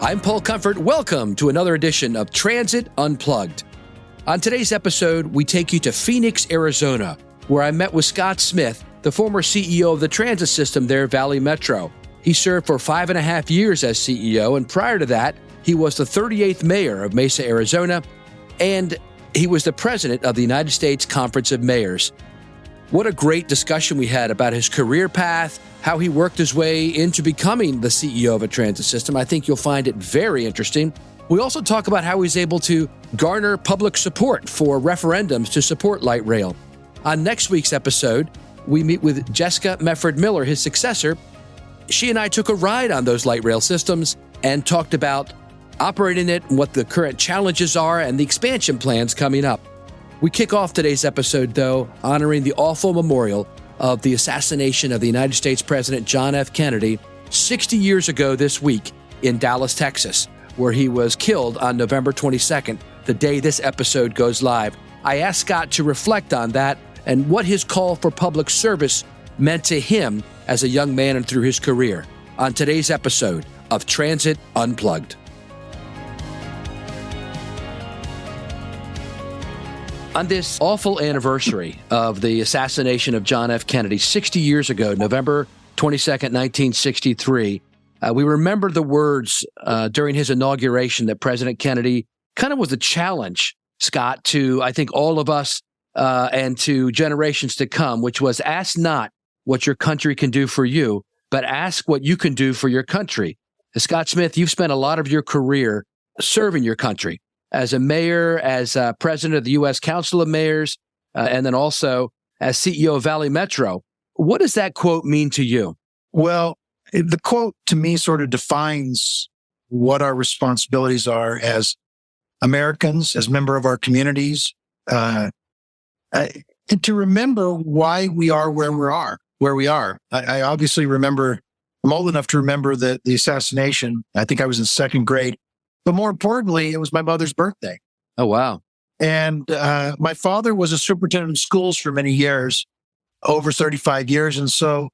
I'm Paul Comfort. Welcome to another edition of Transit Unplugged. On today's episode, we take you to Phoenix, Arizona, where I met with Scott Smith, the former CEO of the transit system there, Valley Metro. He served for 5.5 years as CEO, and prior to that, he was the 38th mayor of Mesa, Arizona, and he was the president of the United States Conference of Mayors. What a great discussion we had about his career path, how he worked his way into becoming the CEO of a transit system. I think you'll find it very interesting. We also talk about how he's able to garner public support for referendums to support light rail. On next week's episode, we meet with Jessica Mefford-Miller, his successor. She and I took a ride on those light rail systems and talked about operating it, what the current challenges are, and the expansion plans coming up. We kick off today's episode, though, honoring the awful memorial of the assassination of the United States President John F. Kennedy 60 years ago this week in Dallas, Texas, where he was killed on November 22nd, the day this episode goes live. I asked Scott to reflect on that and what his call for public service meant to him as a young man and through his career on today's episode of Transit Unplugged. On this awful anniversary of the assassination of John F. Kennedy 60 years ago, November 22nd, 1963, we remember the words during his inauguration that President Kennedy kind of was a challenge, Scott, to, I think, all of us and to generations to come, which was ask not what your country can do for you, but ask what you can do for your country. Scott Smith, you've spent a lot of your career serving your country as a mayor, as president of the U.S. Council of Mayors, and then also as CEO of Valley Metro. What does that quote mean to you? Well, the quote to me sort of defines what our responsibilities are as Americans, as member of our communities, and to remember why we are where we are. I obviously remember, I'm old enough to remember the assassination. I think I was in second grade. But more importantly, it was my mother's birthday. Oh, wow. And my father was a superintendent of schools for many years, over 35 years. And so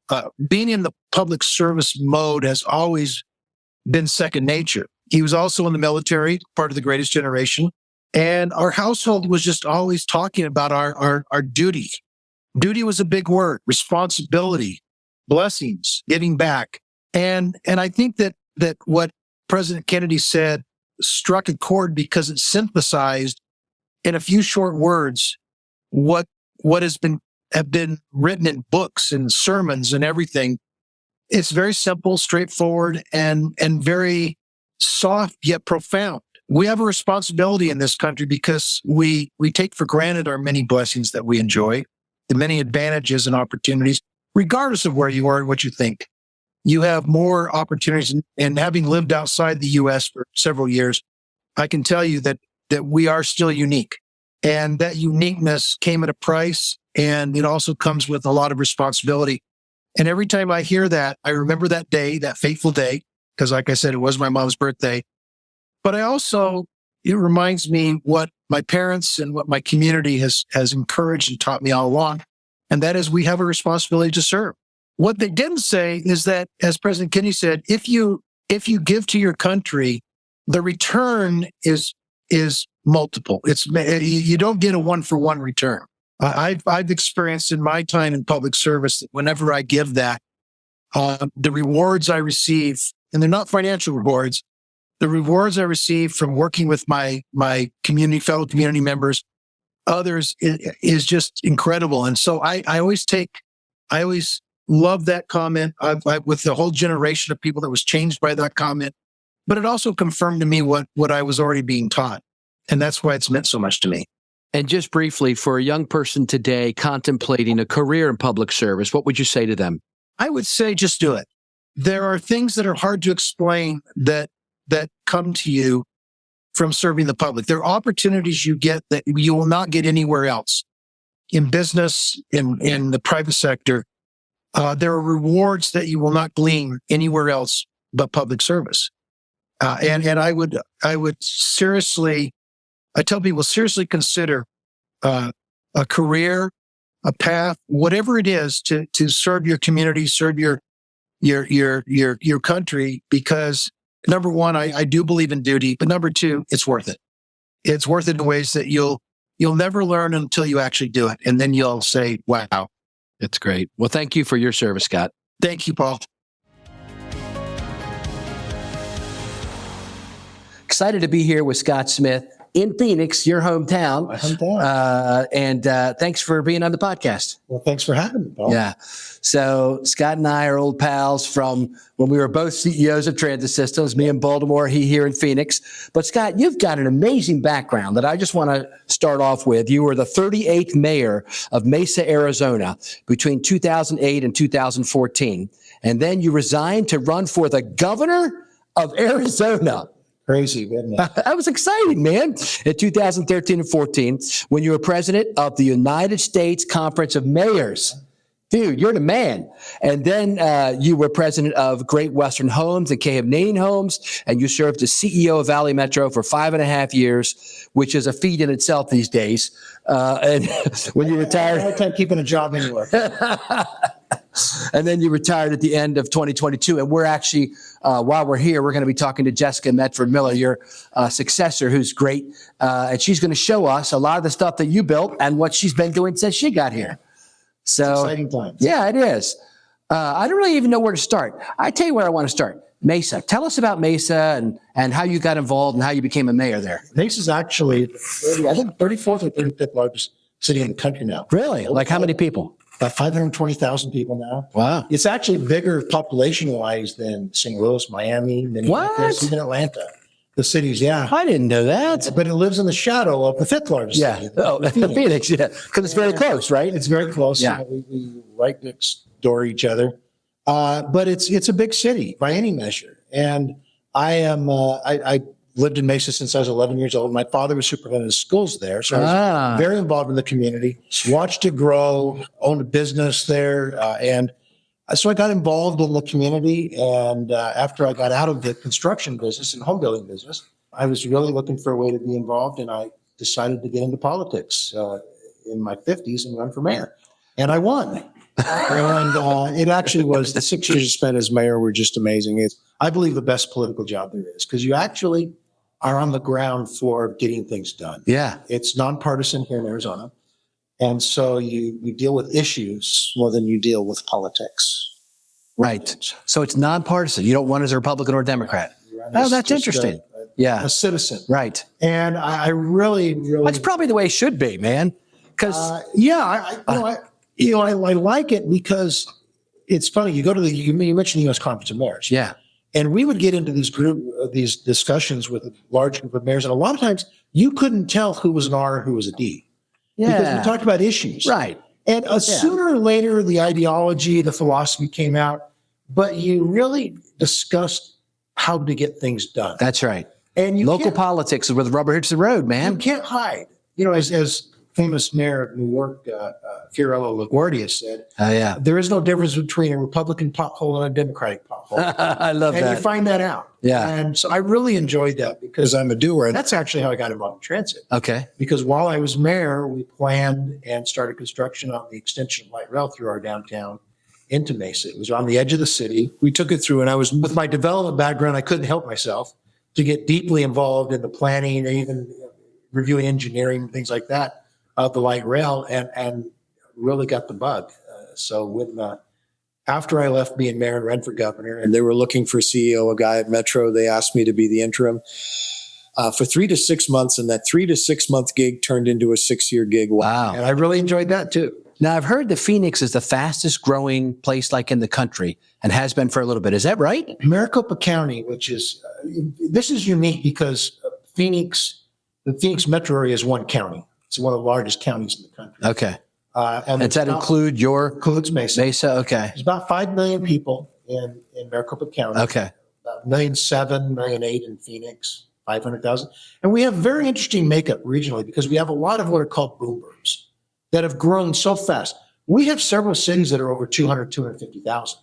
being in the public service mode has always been second nature. He was also in the military, part of the Greatest Generation. And our household was just always talking about our duty. Duty was a big word, responsibility, blessings, giving back. And I think that what President Kennedy said struck a chord because it synthesized in a few short words what have been written in books and sermons and everything. It's very simple, straightforward, and very soft yet profound. We have a responsibility in this country because we take for granted our many blessings that we enjoy, the many advantages and opportunities, regardless of where you are and what you think. You have more opportunities. And having lived outside the U.S. for several years, I can tell you that we are still unique. And that uniqueness came at a price, and it also comes with a lot of responsibility. And every time I hear that, I remember that day, that fateful day, because like I said, it was my mom's birthday. But it reminds me what my parents and what my community has encouraged and taught me all along. And that is we have a responsibility to serve. What they didn't say is that, as President Kennedy said, if you give to your country, the return is multiple. You don't get a one-for-one return. I've experienced in my time in public service that whenever I give that, the rewards I receive, and they're not financial rewards, the rewards I receive from working with my fellow community members, others, is just incredible. And so I always love that comment. With the whole generation of people that was changed by that comment, but it also confirmed to me what I was already being taught. And that's why it's meant so much to me. And just briefly, for a young person today contemplating a career in public service, what would you say to them? I would say just do it. There are things that are hard to explain that come to you from serving the public. There are opportunities you get that you will not get anywhere else. In business, in the private sector, there are rewards that you will not glean anywhere else but public service. And I would seriously, I tell people, seriously consider a career, a path, whatever it is, to serve your community, serve your country, because Number one, I do believe in duty, but number two, it's worth it. It's worth it in ways that you'll never learn until you actually do it. And then you'll say, wow. That's great. Well, thank you for your service, Scott. Thank you, Paul. Excited to be here with Scott Smith in Phoenix, your hometown. My hometown. And thanks for being on the podcast. Well, thanks for having me, Paul. Yeah. So Scott and I are old pals from when we were both CEOs of transit systems, me in Baltimore, he here in Phoenix. But Scott, you've got an amazing background that I just want to start off with. You were the 38th mayor of Mesa, Arizona between 2008 and 2014. And then you resigned to run for the governor of Arizona. Crazy, isn't it? That was exciting, man. In 2013 and 14, when you were president of the United States Conference of Mayors. Dude, you're the man. And then you were president of Great Western Homes and K.M. Homes, and you served as CEO of Valley Metro for 5.5 years, which is a feat in itself these days. And when you retired... I had time keeping a job anywhere. And then you retired at the end of 2022. And we're actually, while we're here, we're going to be talking to Jessica Medford-Miller, your successor, who's great. And she's going to show us a lot of the stuff that you built and what she's been doing since she got here. So exciting times. Yeah, it is. I don't really even know where to start. I tell you where I want to start. Mesa. Tell us about Mesa and how you got involved and how you became a mayor there. Mesa's actually, I think, 34th or 35th largest city in the country now. Really? Like how many people? About 520,000 people now. Wow. It's actually bigger population-wise than St. Louis, Miami, Minneapolis, even Atlanta. The cities, yeah. I didn't know that. But it lives in the shadow of the fifth largest city. Oh, Phoenix, yeah. Because it's very close, right? It's very close. Yeah. We right next door to each other. But it's a big city by any measure. And I lived in Mesa since I was 11 years old. My father was superintendent of schools there. So I was very involved in the community, watched it grow, owned a business there. And so I got involved in the community. And after I got out of the construction business and home building business, I was really looking for a way to be involved. And I decided to get into politics in my 50s and run for mayor. And I won. And it actually was the 6 years I spent as mayor were just amazing. It's, I believe, the best political job there is because you actually are on the ground for getting things done. Yeah. It's nonpartisan here in Arizona. And so you deal with issues more than you deal with politics. Right. So it's nonpartisan. You don't run as a Republican or a Democrat. Oh, that's interesting. A citizen. Right. And I really... That's probably the way it should be, man. Because... I like it because it's funny. You go to you mentioned the U.S. Conference of Mayors. Yeah. And we would get into these discussions with a large group of mayors. And a lot of times you couldn't tell who was an R and who was a D. Yeah. Because we talked about issues. Right. And sooner or later, the ideology, the philosophy came out, but you really discussed how to get things done. That's right. And local politics is where the rubber hits the road, man. You can't hide. You know, as famous mayor of New York, Fiorello LaGuardia said, there is no difference between a Republican pothole and a Democratic pothole. I love that. And you find that out. Yeah. And so I really enjoyed that because I'm a doer. And that's actually how I got involved in transit. Okay. Because while I was mayor, we planned and started construction on the extension of light rail through our downtown into Mesa. It was on the edge of the city. We took it through, and I was, with my development background, I couldn't help myself to get deeply involved in the planning and even reviewing engineering, things like that, of the light rail, and really got the bug. So when after I left being mayor and ran for governor, and they were looking for CEO, a guy at Metro, they asked me to be the interim for 3 to 6 months, and that 3 to 6 month gig turned into a 6-year gig. Wow. And I really enjoyed that too. Now, I've heard that Phoenix is the fastest growing place like in the country and has been for a little bit. Is that right? Maricopa County, which is, this is unique because the Phoenix metro area is one county. It's one of the largest counties in the country. Okay. And does that include includes Mesa? Mesa, okay. There's about 5 million people in Maricopa County. Okay. About 1.7 million, 1.8 million in Phoenix, 500,000. And we have very interesting makeup regionally because we have a lot of what are called boom burbs that have grown so fast. We have several cities that are over 200, 250,000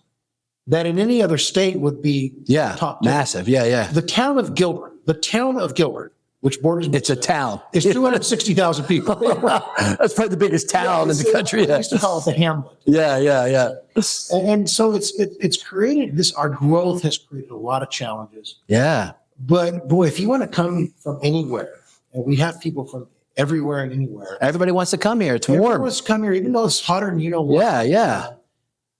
that in any other state would be top 10. Massive. Yeah, yeah. The town of Gilbert which borders. It's a town. It's 260,000 people. That's probably the biggest town in the country. I used to call it the hamlet. Yeah. And so it's created this. Our growth has created a lot of challenges. Yeah. But boy, if you want to come from anywhere, and we have people from everywhere and anywhere. Everybody wants to come here. It's warm. Everyone wants to come here, even though it's hotter than you know what. Yeah.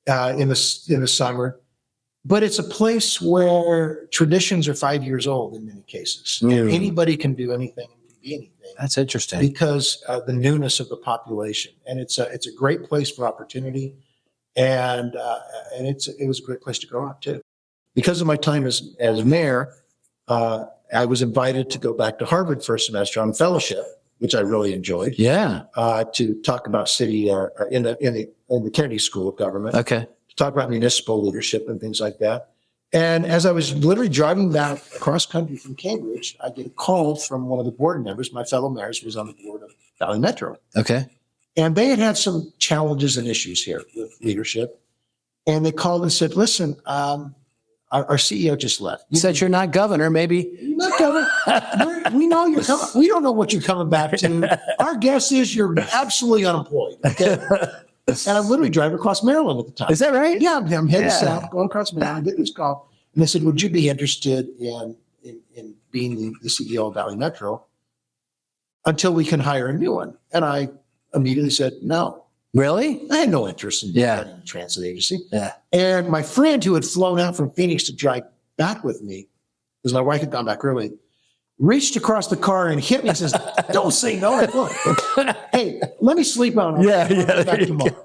In the summer, but it's a place where traditions are 5 years old in many cases. And anybody can do anything and can be anything. That's interesting because the newness of the population, and it's a great place for opportunity, and it was a great place to grow up too. Because of my time as mayor, I was invited to go back to Harvard for a semester on fellowship, which I really enjoyed. Yeah. To talk about city in the Kennedy School of Government. Okay. To talk about municipal leadership and things like that. And as I was literally driving back across country from Cambridge, I get a call from one of the board members, my fellow mayors, who was on the board of Valley Metro. Okay. And they had some challenges and issues here with leadership. And they called and said, listen, our CEO just left. You said you're not governor, maybe. You're not governor. We know you're coming. We don't know what you're coming back to. Our guess is you're absolutely unemployed. Okay. And I'm literally driving across Maryland at the time. Is that right? Yeah, I'm heading south, going across Maryland. I get this call. And they said, would you be interested in being the CEO of Valley Metro until we can hire a new one? And I immediately said, no. Really? I had no interest in running a transit agency. Yeah. And my friend who had flown out from Phoenix to drive back with me, because my wife had gone back early, reached across the car and hit me and says, don't say no. Hey, let me sleep on it. Yeah. Back tomorrow.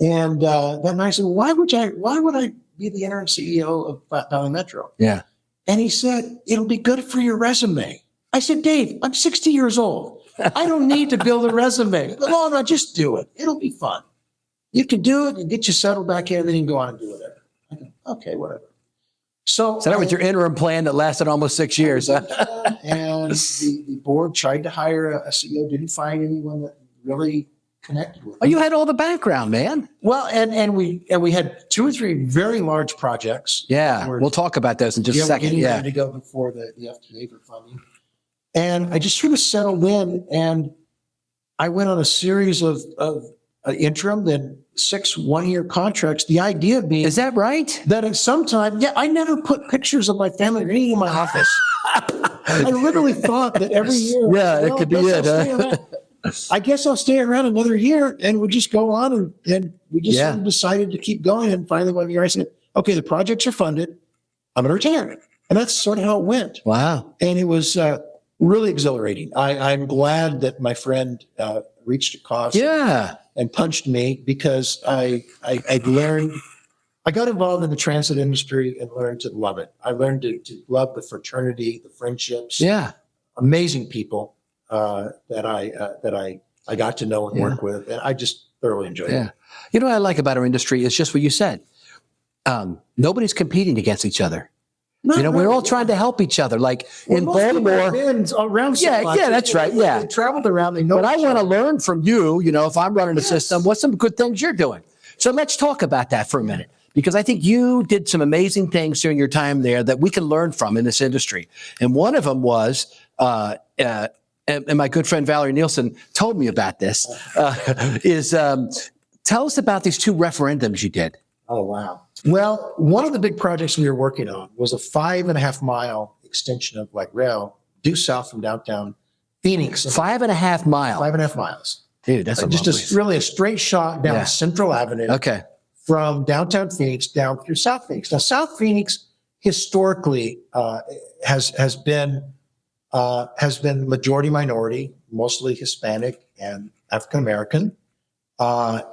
And then I said, why would I be the interim CEO of Valley Metro? Yeah. And he said, it'll be good for your resume. I said, Dave, I'm 60 years old. I don't need to build a resume. No, just do it. It'll be fun. You can do it and get you settled back here, and then you can go on and do whatever. I go, okay, whatever. So that was your interim plan that lasted almost 6 years. And the board tried to hire a CEO, didn't find anyone that really connected with me. Oh, you had all the background, man. Well, and we had 2 or 3 very large projects. Yeah, we'll talk about those in just a second. We're getting ready to go before the FDA for funding. And I just sort of settled in, and I went on a series of interim, then 6 one-year contracts. The idea being, is that right? That at some time, I never put pictures of my family or anything in my office. I literally thought that every year, it could be it. I guess I'll stay around another year, and we'll just go on, and we just sort of decided to keep going. And finally, one year, I said, "Okay, the projects are funded. I'm going to retire," and that's sort of how it went. Wow! And it was really exhilarating. I'm glad that my friend reached across and punched me, because I learned, I got involved in the transit industry and learned to love it. I learned to love the fraternity, the friendships. Yeah. Amazing people that I got to know and work with. And I just thoroughly enjoyed it. You know what I like about our industry is just what you said. Nobody's competing against each other. We're all trying to help each other. Like in Baltimore, around. That's right. Yeah, they traveled around. They know. But I want to learn from you. If I'm running the system, what's some good things you're doing? So let's talk about that for a minute, because I think you did some amazing things during your time there that we can learn from in this industry. And one of them was, and my good friend Valerie Nielsen told me about this. Tell us about these 2 referendums you did. Oh, wow. Well, one of the big projects we were working on was a 5.5 mile extension of light rail due south from downtown Phoenix. 5.5 miles. 5.5 miles. Dude, that's really a straight shot down Central Avenue. Okay. From downtown Phoenix down through South Phoenix. Now, South Phoenix historically has been majority minority, mostly Hispanic and African American.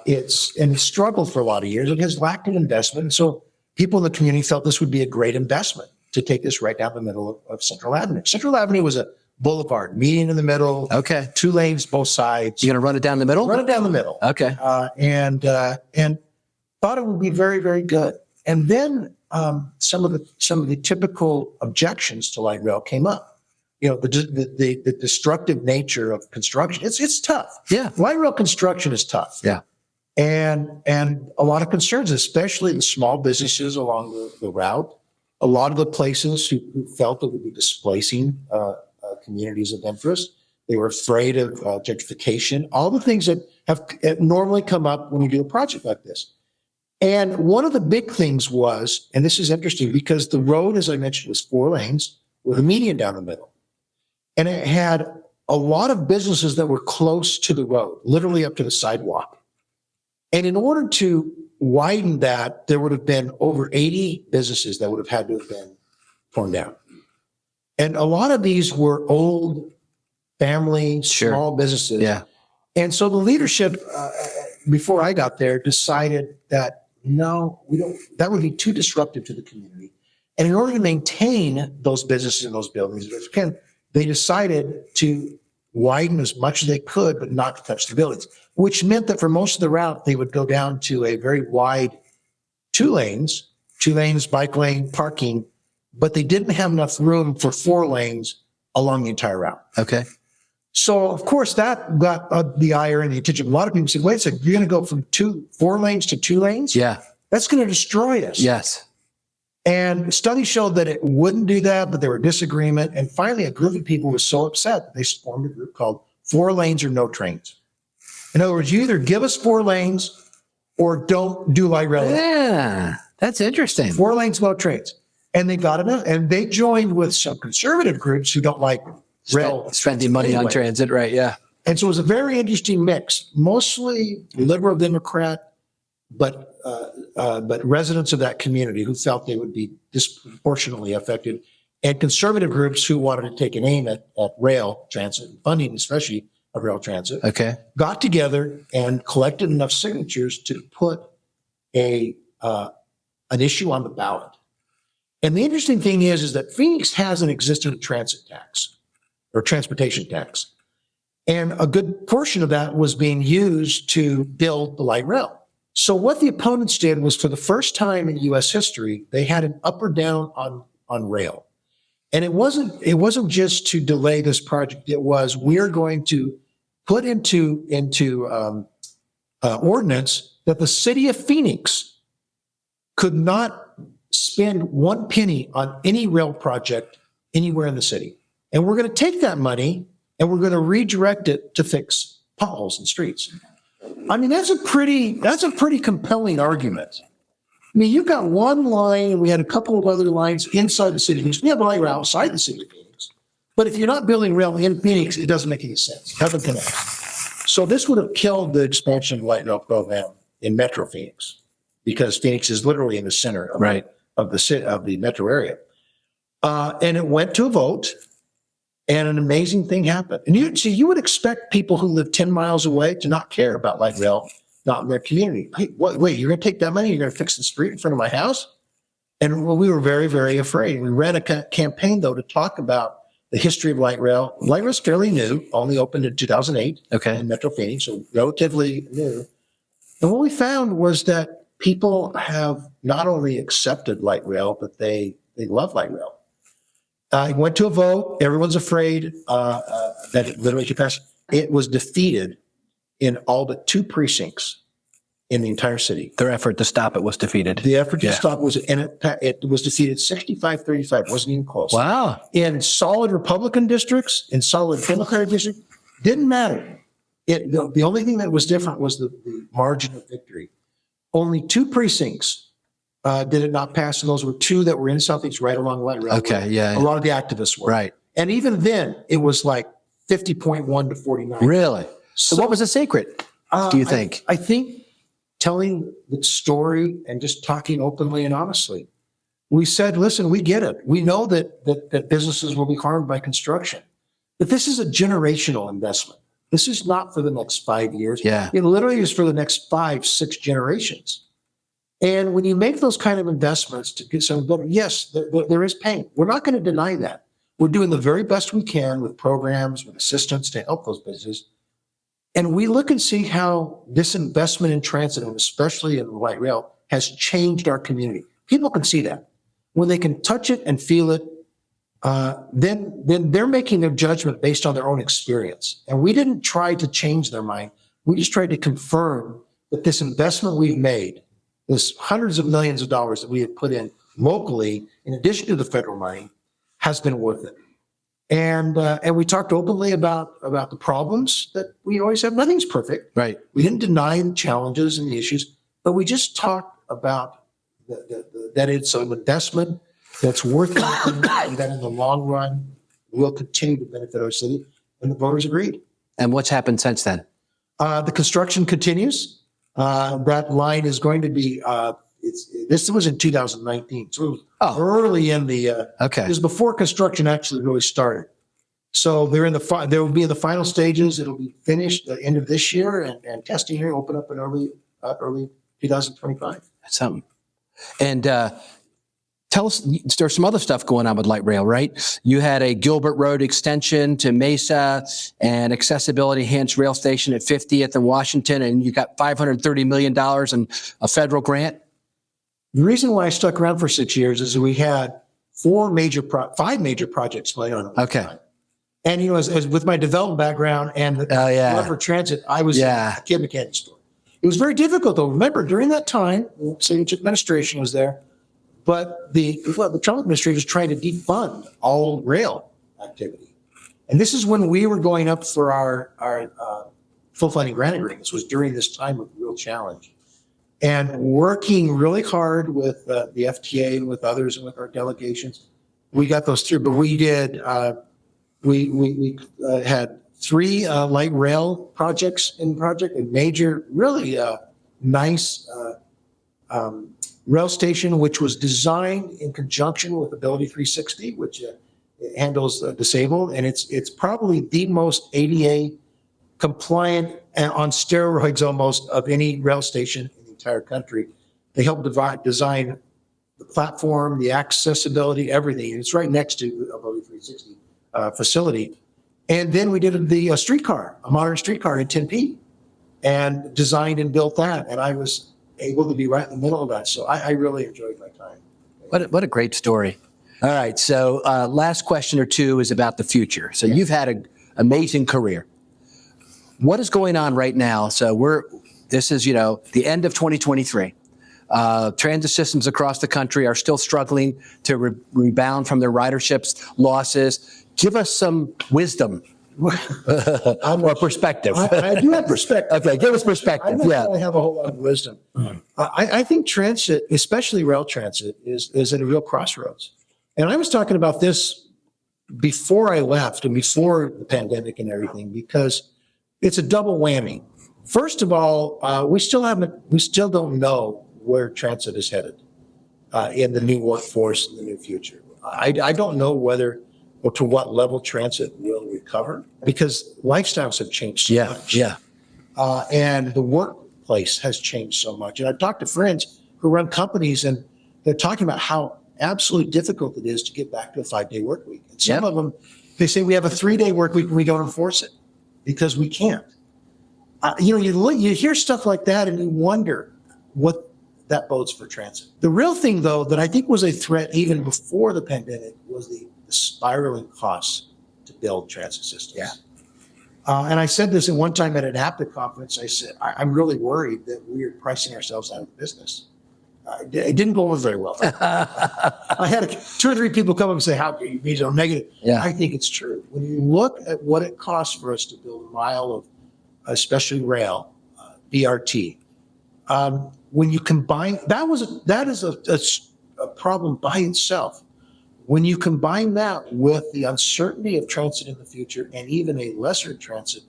It's struggled for a lot of years. It has lacked an investment. And so people in the community felt this would be a great investment to take this right down the middle of Central Avenue. Central Avenue was a boulevard, median in the middle. Okay. 2 lanes, both sides. You're going to run it down the middle? Run it down the middle. Okay. And thought it would be very, very good. And then some of the typical objections to light rail came up. The destructive nature of construction. It's tough. Yeah. Light rail construction is tough. Yeah. And a lot of concerns, especially the small businesses along the route. A lot of the places who felt it would be displacing communities of interest. They were afraid of gentrification, all the things that have normally come up when you do a project like this. And one of the big things was, and this is interesting because the road, as I mentioned, was 4 lanes with a median down the middle. And it had a lot of businesses that were close to the road, literally up to the sidewalk. And in order to widen that, there would have been over 80 businesses that would have had to have been torn down. And a lot of these were old family, small businesses. Yeah. And so the leadership, before I got there, decided that no, we don't, that would be too disruptive to the community. And in order to maintain those businesses and those buildings, they decided to widen as much as they could, but not to touch the buildings, which meant that for most of the route, they would go down to a very wide 2 lanes, bike lane, parking, but they didn't have enough room for 4 lanes along the entire route. Okay. So, of course, that got the ire and the attention. A lot of people said, wait a second, you're going to go from 4 lanes to 2 lanes? Yeah. That's going to destroy us. Yes. And studies showed that it wouldn't do that, but there were disagreement. And finally, a group of people was so upset that they formed a group called 4 Lanes or No Trains. In other words, you either give us 4 lanes or don't do light rail. Yeah, that's interesting. 4 lanes, no trains. And they got enough. And they joined with some conservative groups who don't like rail. Spending money on transit, right? Yeah. And so it was a very interesting mix, mostly liberal Democrat, but residents of that community who felt they would be disproportionately affected, and conservative groups who wanted to take an aim at rail transit, funding especially of rail transit, Okay. got together and collected enough signatures to put an issue on the ballot. And the interesting thing is that Phoenix has an existing transit tax or transportation tax. And a good portion of that was being used to build the light rail. So what the opponents did was, for the first time in U.S. history, they had an up or down on rail. And it wasn't just to delay this project. It was, we're going to put into ordinance that the city of Phoenix could not spend 1 penny on any rail project anywhere in the city. And we're going to take that money and we're going to redirect it to fix potholes and streets. I mean, that's a pretty compelling argument. I mean, you've got 1 line, and we had a couple of other lines inside the city of Phoenix. We have a light rail outside the city of Phoenix. But if you're not building rail in Phoenix, it doesn't make any sense. It doesn't connect. So this would have killed the expansion of the light rail program in Metro Phoenix, because Phoenix is literally in the center of the metro area. And it went to a vote. And an amazing thing happened. And you would expect people who live 10 miles away to not care about light rail, not in their community. Hey, wait, you're going to take that money? You're going to fix the street in front of my house? And we were very, very afraid. We ran a campaign, though, to talk about the history of light rail. Light rail is fairly new, only opened in 2008 in Metro Phoenix, so relatively new. And what we found was that people have not only accepted light rail, but they love light rail. I went to a vote. Everyone's afraid that it literally should pass. It was defeated in all but 2 precincts in the entire city. Their effort to stop it was defeated. The effort to stop was, and it was defeated 65-35. It wasn't even close. Wow. In solid Republican districts, in solid Democratic districts, didn't matter. The only thing that was different was the margin of victory. Only 2 precincts did it not pass, and those were 2 that were in Southeast, right along the light rail. Okay, yeah. A lot of the activists were. Right. And even then, it was like 50.1 to 49. Really? So what was the secret, do you think? I think telling the story and just talking openly and honestly. We said, listen, we get it. We know that businesses will be harmed by construction. But this is a generational investment. This is not for the next 5 years. Yeah. It literally is for the next 5-6 generations. And when you make those kind of investments to get some better, yes, there is pain. We're not going to deny that. We're doing the very best we can with programs, with assistance to help those businesses. And we look and see how this investment in transit, and especially in light rail, has changed our community. People can see that. When they can touch it and feel it, then they're making their judgment based on their own experience. And we didn't try to change their mind. We just tried to confirm that this investment we've made, this hundreds of millions of dollars that we have put in locally, in addition to the federal money, has been worth it. And we talked openly about the problems that we always have. Nothing's perfect. Right. We didn't deny the challenges and the issues, but we just talked about that it's an investment that's worth it, and that in the long run will continue to benefit our city. And the voters agreed. And what's happened since then? The construction continues. That line is going to be, this was in 2019. So it was early in the, Okay. It was before construction actually really started. So they're in they will be in the final stages. It'll be finished at the end of this year, and testing here open up in early 2025. That's something. And tell us, there's some other stuff going on with light rail, right? You had a Gilbert Road extension to Mesa and accessibility enhanced rail station at 50th and Washington, and you got $530 million in a federal grant. The reason why I stuck around for 6 years is that we had five major projects going on. Okay. And, as with my development background and the love for transit, I was a kid mechanic store. It was very difficult, though. Remember, during that time, the city administration was there, but the Trump administration was trying to defund all rail activity. And this is when we were going up for our full funding grant agreements, was during this time of real challenge. And working really hard with the FTA and with others and with our delegations, we got those through. But we did, we had 3 light rail projects a major, really nice rail station, which was designed in conjunction with Ability 360, which handles disabled. And it's probably the most ADA compliant and on steroids almost of any rail station in the entire country. They helped design the platform, the accessibility, everything. And it's right next to Ability 360 facility. And then we did the streetcar, a modern streetcar in Tempe, and designed and built that. And I was able to be right in the middle of that. So I really enjoyed my time. What a great story. All right. So last question or two is about the future. So you've had an amazing career. What is going on right now? So this is, the end of 2023. Transit systems across the country are still struggling to rebound from their ridership's losses. Give us some wisdom or perspective. I do have perspective. Okay, give us perspective. I have a whole lot of wisdom. I think transit, especially rail transit, is at a real crossroads. And I was talking about this before I left and before the pandemic and everything, because it's a double whammy. First of all, we still don't know where transit is headed in the new workforce in the new future. I don't know whether or to what level transit will recover, because lifestyles have changed so much. And the workplace has changed so much. And I've talked to friends who run companies, and they're talking about how absolutely difficult it is to get back to a 5-day work week. And some of them, they say we have a 3-day work week and we don't enforce it because we can't. You hear stuff like that and you wonder what that bodes for transit. The real thing, though, that I think was a threat even before the pandemic was the spiraling costs to build transit systems. And I said this at one time at an APTA conference. I said, I'm really worried that we are pricing ourselves out of business. It didn't go over very well. I had 2 or 3 people come up and say, how can you be so negative? I think it's true. When you look at what it costs for us to build a mile of, especially rail, BRT, when you combine, that is a problem by itself. When you combine that with the uncertainty of transit in the future and even a lesser transit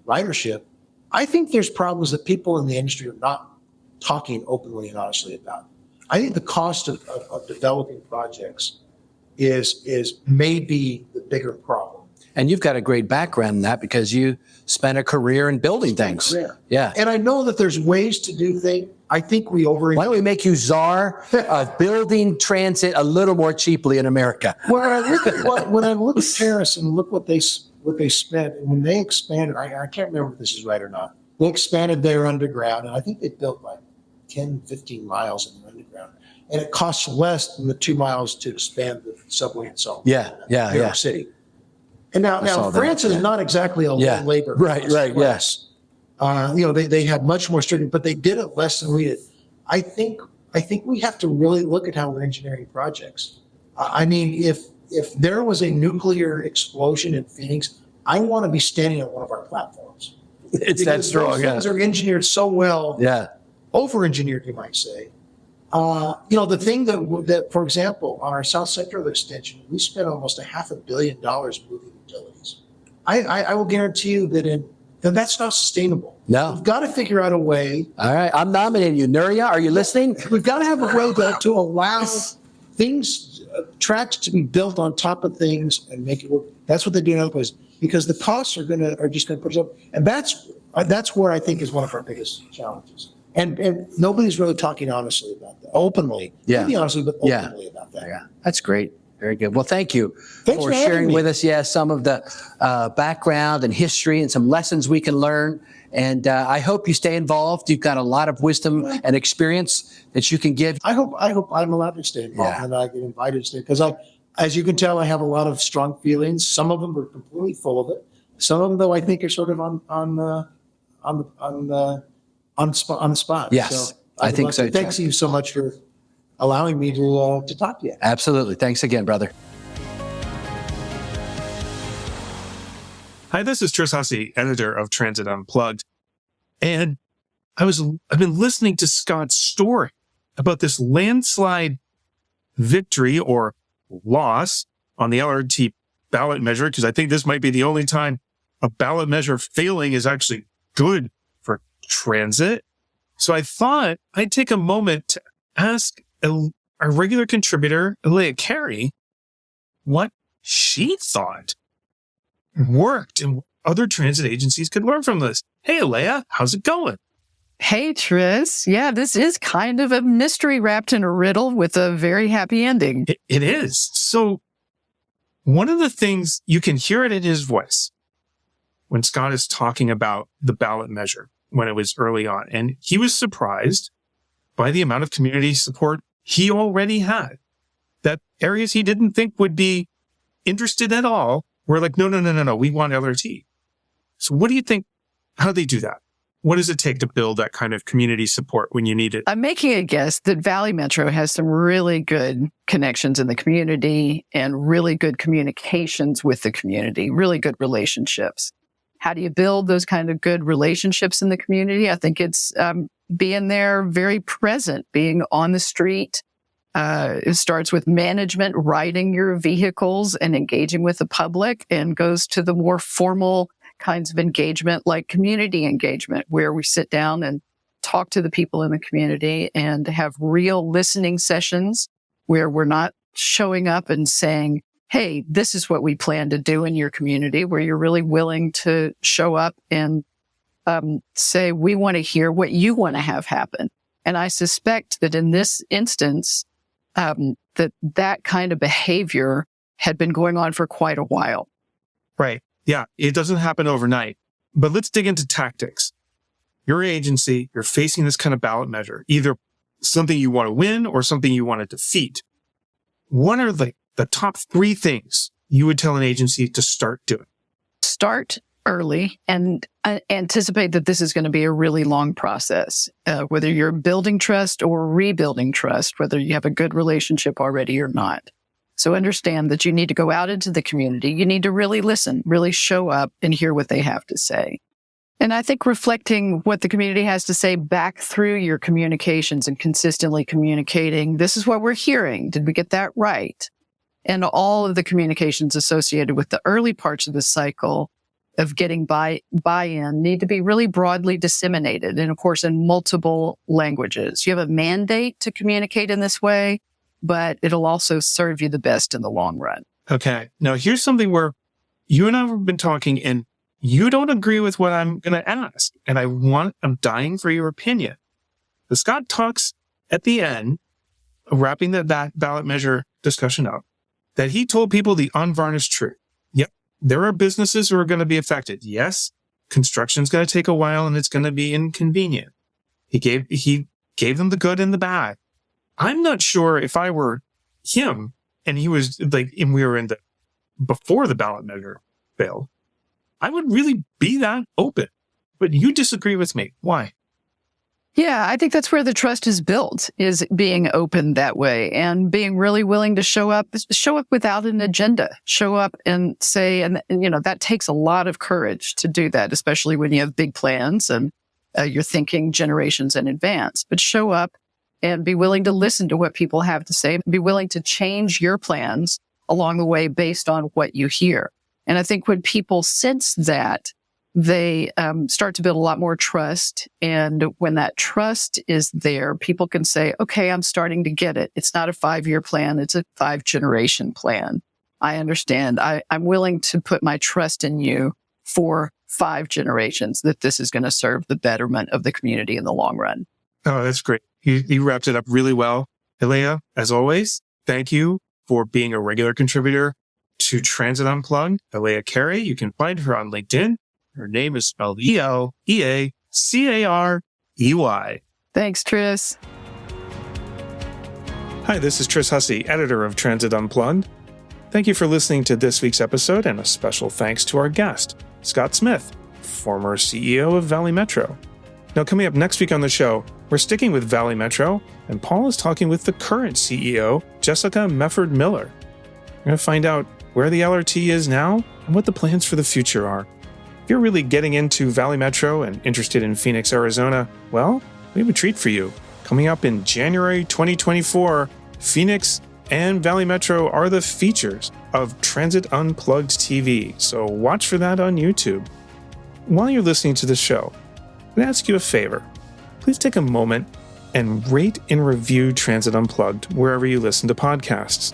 ridership, I think there's problems that people in the industry are not talking openly and honestly about. I think the cost of developing projects is maybe the bigger problem. And you've got a great background in that because you spent a career in building things. Yeah. And I know that there's ways to do things. I think we Why don't we make you czar of building transit a little more cheaply in America? When I look at Paris and look what they spent, and when they expanded, I can't remember if this is right or not. They expanded their underground, and I think they built like 10, 15 miles in the underground. And it costs less than the 2 miles to expand the subway itself. New York City. And now France is not exactly a low labor. Right, yes. They had much more strict, but they did it less than we did. I think we have to really look at how we're engineering projects. I mean, if if there was a nuclear explosion in Phoenix, I want to be standing on one of our platforms. It's that strong. Those things are engineered so well. Yeah. Over-engineered, you might say. The thing that, for example, on our South Central extension, we spent almost $500 million moving utilities. I will guarantee you that that's not sustainable. No. We've got to figure out a way. All right. I'm nominating you. Nuria, are you listening? We've got to have a way to allow things, tracks to be built on top of things and make it work. That's what they do in other places, because the costs are just going to push up. And that's where I think is one of our biggest challenges. And nobody's really talking honestly about that, openly. Yeah. Maybe honestly, but openly about that. Yeah. That's great. Very good. Well, thank you Thanks for for having sharing me. with us, some of the background and history and some lessons we can learn. And I hope you stay involved. You've got a lot of wisdom and experience that you can give. I hope I'm allowed to stay involved and I get invited to stay, because as you can tell, I have a lot of strong feelings. Some of them are completely full of it. Some of them, though, I think are sort of on the spot. Yes, so I think so. Thanks you so much for allowing me to talk to you. Absolutely. Thanks again, brother. Hi, this is Tris Hussey, editor of Transit Unplugged. And I've been listening to Scott's story about this landslide victory or loss on the LRT ballot measure, because I think this might be the only time a ballot measure failing is actually good for transit. So I thought I'd take a moment to ask our regular contributor, Elea Carey, what she thought worked and what other transit agencies could learn from this. Hey, Elea, how's it going? Hey, Tris. Yeah, this is kind of a mystery wrapped in a riddle with a very happy ending. It is. So one of the things, you can hear it in his voice when Scott is talking about the ballot measure when it was early on. And he was surprised by the amount of community support he already had. That areas he didn't think would be interested at all were like, no, we want LRT. So what do you think, how do they do that? What does it take to build that kind of community support when you need it? I'm making a guess that Valley Metro has some really good connections in the community and really good communications with the community, really good relationships. How do you build those kind of good relationships in the community? I think it's being there, very present, being on the street. It starts with management, riding your vehicles and engaging with the public, and goes to the more formal kinds of engagement, like community engagement, where we sit down and talk to the people in the community and have real listening sessions where we're not showing up and saying, hey, this is what we plan to do in your community, where you're really willing to show up and say, we want to hear what you want to have happen. And I suspect that in this instance, that kind of behavior had been going on for quite a while. Right. Yeah, it doesn't happen overnight. But let's dig into tactics. Your agency, you're facing this kind of ballot measure, either something you want to win or something you want to defeat. What are the top 3 things you would tell an agency to start doing? Start early and anticipate that this is going to be a really long process, whether you're building trust or rebuilding trust, whether you have a good relationship already or not. So understand that you need to go out into the community. You need to really listen, really show up and hear what they have to say. And I think reflecting what the community has to say back through your communications and consistently communicating, this is what we're hearing. Did we get that right? And all of the communications associated with the early parts of the cycle of getting buy-in need to be really broadly disseminated. And of course, in multiple languages. You have a mandate to communicate in this way, but it'll also serve you the best in the long run. Okay. Now, here's something where you and I have been talking and you don't agree with what I'm going to ask. And I'm dying for your opinion. The Scott talks at the end, wrapping that ballot measure discussion up, that he told people the unvarnished truth. Yep. There are businesses who are going to be affected. Yes. Construction's going to take a while and it's going to be inconvenient. He gave them the good and the bad. I'm not sure if I were him and he was like, and we were before the ballot measure failed, I would really be that open. But you disagree with me. Why? Yeah, I think that's where the trust is built, is being open that way and being really willing to show up without an agenda, show up and say, and that takes a lot of courage to do that, especially when you have big plans and you're thinking generations in advance, but show up and be willing to listen to what people have to say, be willing to change your plans along the way based on what you hear. And I think when people sense that, they start to build a lot more trust. And when that trust is there, people can say, okay, I'm starting to get it. It's not a 5-year plan. It's a 5-generation plan. I understand. I'm willing to put my trust in you for 5 generations, that this is going to serve the betterment of the community in the long run. Oh, that's great. You wrapped it up really well. Elea, as always, thank you for being a regular contributor to Transit Unplugged. Elea Carey, you can find her on LinkedIn. Her name is spelled Eleacarey. Thanks, Tris. Hi, this is Tris Hussey, editor of Transit Unplugged. Thank you for listening to this week's episode, and a special thanks to our guest, Scott Smith, former CEO of Valley Metro. Now, coming up next week on the show, we're sticking with Valley Metro, and Paul is talking with the current CEO, Jessica Mefford Miller. We're going to find out where the LRT is now and what the plans for the future are. If you're really getting into Valley Metro and interested in Phoenix, Arizona, well, we have a treat for you. Coming up in January 2024, Phoenix and Valley Metro are the features of Transit Unplugged TV, so watch for that on YouTube. While you're listening to this show, I'm going to ask you a favor. Please take a moment and rate and review Transit Unplugged wherever you listen to podcasts.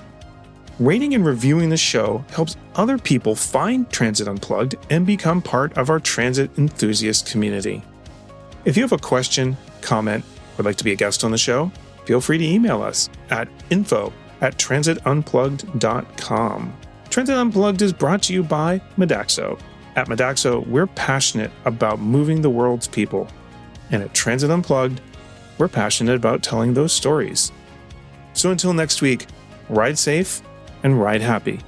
Rating and reviewing the show helps other people find Transit Unplugged and become part of our transit enthusiast community. If you have a question, comment, or would like to be a guest on the show, feel free to email us at info@transitunplugged.com. Transit Unplugged is brought to you by Modaxo. At Modaxo, we're passionate about moving the world's people. And at Transit Unplugged, we're passionate about telling those stories. So until next week, ride safe and ride happy.